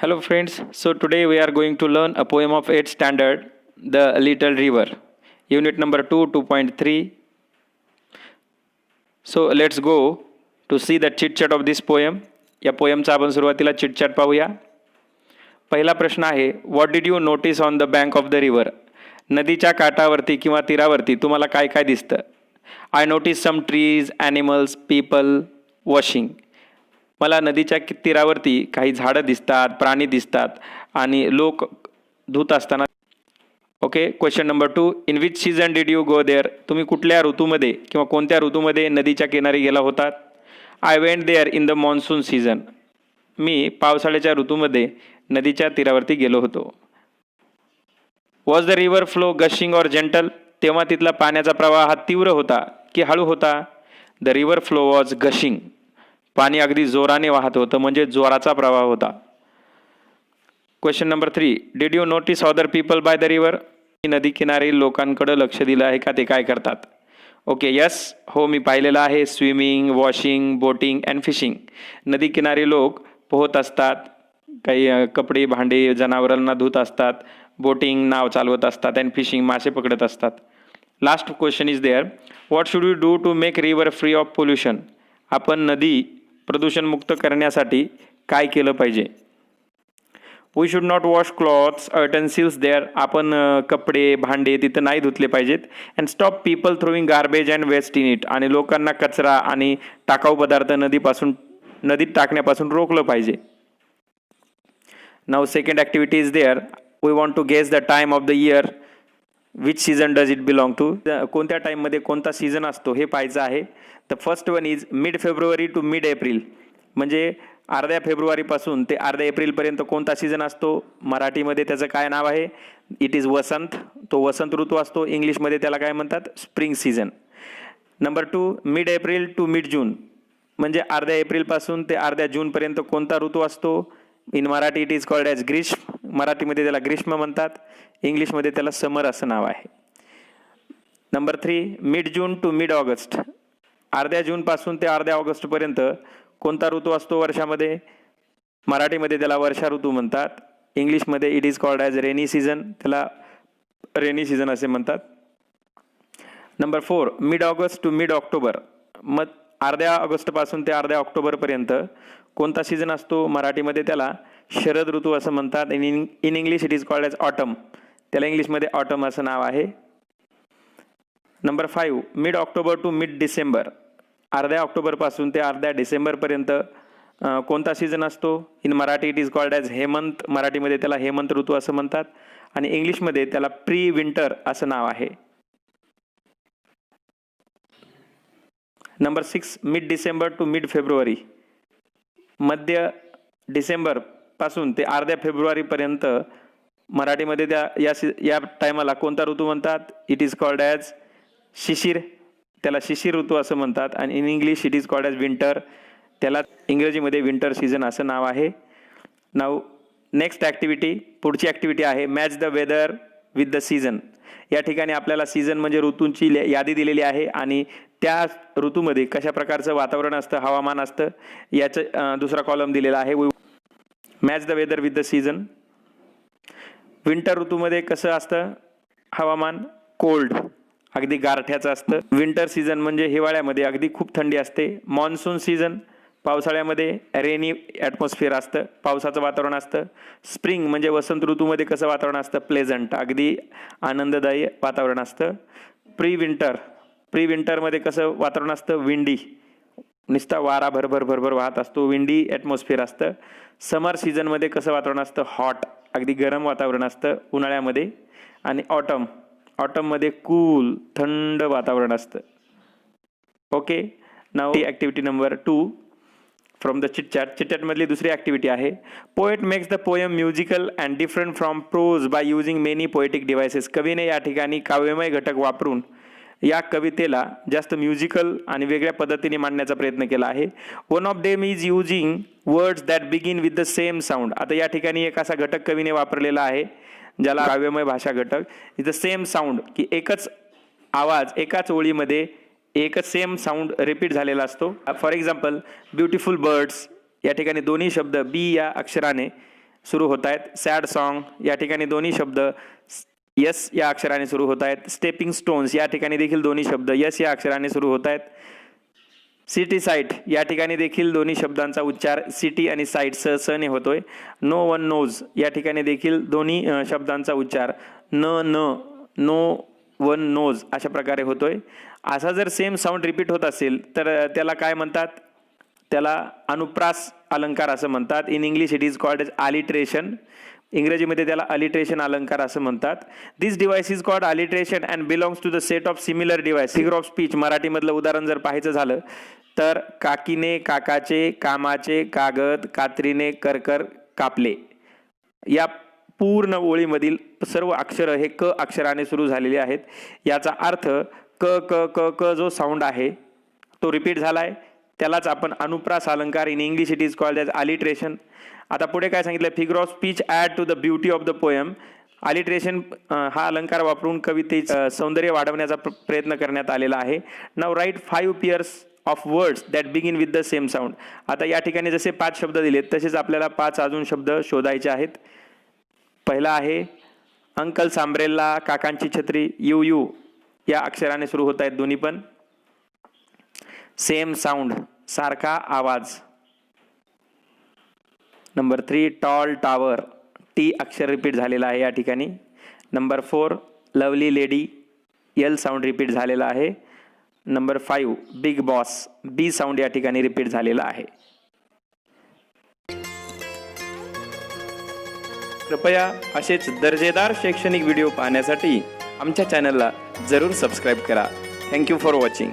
Hello friends, so today we are going to learn a poem of 8th standard, The Little River, unit number 2, 2.3. So let's go to see the chit chat of this poem. या पोएमचा आपण सुरुवातीला chit chat पाहूया. पहिला प्रश्न आहे, what did you notice on the bank of the river? नदीच्या काठावरती किंवा तीरावरती तुम्हाला काय काय दिसतं? I notice some trees, animals, people washing. मला नदीच्या तीरावरती काही झाडं दिसतात, प्राणी दिसतात आणि लोक धुत असताना. Okay, question number 2, in which season did you go there? तुम्ही कुठल्या ऋतूमध्ये किंवा कोणत्या ऋतूमध्ये नदीच्या किनारी गेला होतात? I went there in the monsoon season. मी पावसाळ्याच्या ऋतूमध्ये नदीच्या तीरावरती गेलो होतो. Was the river flow gushing or gentle? तेव्हा तिथला पाण्याचा प्रवाह हा तीव्र होता की हळू होता? The river flow was gushing. पाणी अगदी जोराने वाहत होतं, म्हणजे जोराचा प्रवाह होता. Question number 3, did you notice other people by the river? नदी किनारी लोकांकडे लक्ष दिलं आहे का? ते काय करतात? ओके, यस, हो, मी पाहिलेलं आहे. Swimming, washing, boating and fishing. नदी किनारी लोक पोहत असतात, काही कपडे भांडे जनावरांना धुत असतात, बोटिंग नाव चालवत असतात अँड फिशिंग मासे पकडत असतात. Last question is there, what should you do to make river free of pollution? आपण नदी प्रदूषणमुक्त करण्यासाठी काय केलं पाहिजे? We should not wash clothes utensils there. आपण कपडे भांडे तिथं नाही धुतले पाहिजेत. And stop people throwing garbage and waste in it. आणि लोकांना कचरा आणि टाकाऊ पदार्थ नदीत टाकण्यापासून रोखलं पाहिजे. Now second activity is there, we want to guess the time of the year. Which season does it belong to? कोणत्या टाईममध्ये कोणता सीझन असतो हे पाहायचं आहे. The first one is mid February to mid April. म्हणजे अर्ध्या फेब्रुवारीपासून ते अर्ध्या एप्रिलपर्यंत कोणता सीझन असतो? मराठीमध्ये त्याचं काय नाव आहे? It is vasant. तो वसंत ऋतू असतो. इंग्लिशमध्ये त्याला काय म्हणतात? Spring season. Number 2, mid April to mid June. म्हणजे अर्ध्या एप्रिलपासून ते अर्ध्या जूनपर्यंत कोणता ऋतू असतो? In Marathi it is called as grishma. मराठीमध्ये त्याला ग्रीष्म म्हणतात. इंग्लिशमध्ये त्याला समर असं नाव आहे. Number 3, mid June to mid August. अर्ध्या जूनपासून ते अर्ध्या ऑगस्टपर्यंत कोणता ऋतू असतो वर्षामध्ये? मराठीमध्ये त्याला वर्षा ऋतू म्हणतात. इंग्लिशमध्ये it is called as rainy season. त्याला रेनी सीझन असे म्हणतात. Number 4, mid August to mid October. मग अर्ध्या ऑगस्टपासून ते अर्ध्या ऑक्टोबरपर्यंत कोणता सीझन असतो? मराठीमध्ये त्याला शरद ऋतू असं म्हणतात. In English it is called as autumn. त्याला इंग्लिशमध्ये ऑटम असं नाव आहे. Number 5, mid October to mid December. अर्ध्या ऑक्टोबरपासून ते अर्ध्या डिसेंबरपर्यंत कोणता सीझन असतो? In Marathi it is called as Hemant. मराठीमध्ये त्याला हेमंत ऋतू असं म्हणतात आणि इंग्लिशमध्ये त्याला प्री विंटर असं नाव आहे. Number 6, mid December to mid February. मध्य डिसेंबर पासून ते अर्ध्या फेब्रुवारीपर्यंत मराठीमध्ये या टायमाला कोणता ऋतू म्हणतात? इट इज कॉल्ड ॲज शिशिर. त्याला शिशिर ऋतू असं म्हणतात आणि in English it is called as winter. त्याला इंग्रजीमध्ये विंटर सीझन असं नाव आहे. नाव नेक्स्ट ॲक्टिव्हिटी, पुढची ॲक्टिव्हिटी आहे match the weather with the season. या ठिकाणी आपल्याला सीझन म्हणजे ऋतूंची यादी दिलेली आहे आणि त्या ऋतूमध्ये कशा प्रकारचं वातावरण असतं, हवामान असतं, याचं दुसरा कॉलम दिलेला आहे. Match the weather with the season. Winter ऋतूमध्ये कसं असतं हवामान? कोल्ड, अगदी गारठ्याचं असतं. विंटर सीझन म्हणजे हिवाळ्यामध्ये अगदी खूप थंडी असते. मॉन्सून सीझन पावसाळ्यामध्ये रेनी ॲटमॉस्फिअर असतं, पावसाचं वातावरण असतं. स्प्रिंग म्हणजे वसंत ऋतूमध्ये कसं वातावरण असतं? प्लेझंट, अगदी आनंददायी वातावरण असतं. प्री विंटरमध्ये कसं वातावरण असतं? विंडी, नुसता वारा भरभर वाहत असतो, विंडी ॲटमॉस्फिअर असतं. समर सीझनमध्ये कसं वातावरण असतं? हॉट, अगदी गरम वातावरण असतं उन्हाळ्यामध्ये. आणि ऑटममध्ये कूल, थंड वातावरण असतं. Okay, now activity number 2 from the chitchat. चिटचॅटमधली दुसरी ॲक्टिव्हिटी आहे, poet makes the poem musical and different from prose by using many poetic devices. कवीने या ठिकाणी काव्यमय घटक वापरून या कवितेला जास्त म्युझिकल आणि वेगळ्या पद्धतीने मांडण्याचा प्रयत्न केला आहे. One of them is using words that begin with the same sound. आता या ठिकाणी एक असा घटक कवीने वापरलेला आहे ज्याला काव्यमय भाषा घटक. इज द सेम साऊंड, की एकच आवाज एकाच ओळीमध्ये एकच सेम साऊंड रिपीट झालेला असतो. फॉर एक्झाम्पल ब्युटिफुल बर्ड्स, या ठिकाणी दोन्ही शब्द बी या अक्षराने सुरू होत आहेत. सॅड सॉन्ग या ठिकाणी दोन्ही शब्द यस या अक्षराने सुरू होत आहेत. स्टेपिंग स्टोन्स या ठिकाणी देखील दोन्ही शब्द यस या अक्षराने सुरू होत आहेत. सिटी साईट या ठिकाणी देखील दोन्ही शब्दांचा उच्चार सिटी आणि साईट सने होतोय. नो वन नोज या ठिकाणी देखील दोन्ही शब्दांचा उच्चार नो वन नोज अशा प्रकारे होतोय. असा जर सेम साऊंड रिपीट होत असेल तर त्याला काय म्हणतात? त्याला अनुप्रास अलंकार असं म्हणतात. In English it is called as alliteration. इंग्रजीमध्ये त्याला अलिट्रेशन अलंकार असं म्हणतात. This device is called alliteration and belongs to the set of similar device. Figure of speech मराठीमधलं उदाहरण जर पाहायचं झालं तर काकीने काकाचे कामाचे कागद कात्रीने करकर कापले या पूर्ण ओळीमधील सर्व अक्षरं हे क अक्षराने सुरू झालेले आहेत. याचा अर्थ क क क क जो साऊंड आहे तो रिपीट झालाय. त्यालाच आपण अनुप्रास अलंकार in English it is called as alliteration. आता पुढे काय सांगितलं? Figure of speech add to the beauty of the poem. Alliteration हा अलंकार वापरून कवितेचं सौंदर्य वाढवण्याचा प्रयत्न करण्यात आलेला आहे. Now write 5 pairs of words that begin with the same sound. आता या ठिकाणी जसे 5 शब्द दिलेत तसेच आपल्याला 5 अजून शब्द शोधायचे आहेत. पहिला आहे अंकल सांब्रेला, काकांची छत्री. यू या अक्षराने सुरू होत आहेत दोन्ही पण. सेम साऊंड सारखा आवाज. Number 3 tall tower. टी अक्षर रिपीट झालेला आहे या ठिकाणी. Number 4 lovely lady. L sound repeat झालेला आहे. Number 5 big boss. B sound या ठिकाणी रिपीट झालेला आहे. कृपया असेच दर्जेदार शैक्षणिक व्हिडिओ पाहण्यासाठी आमच्या चॅनलला जरूर सबस्क्राईब करा. Thank you for watching.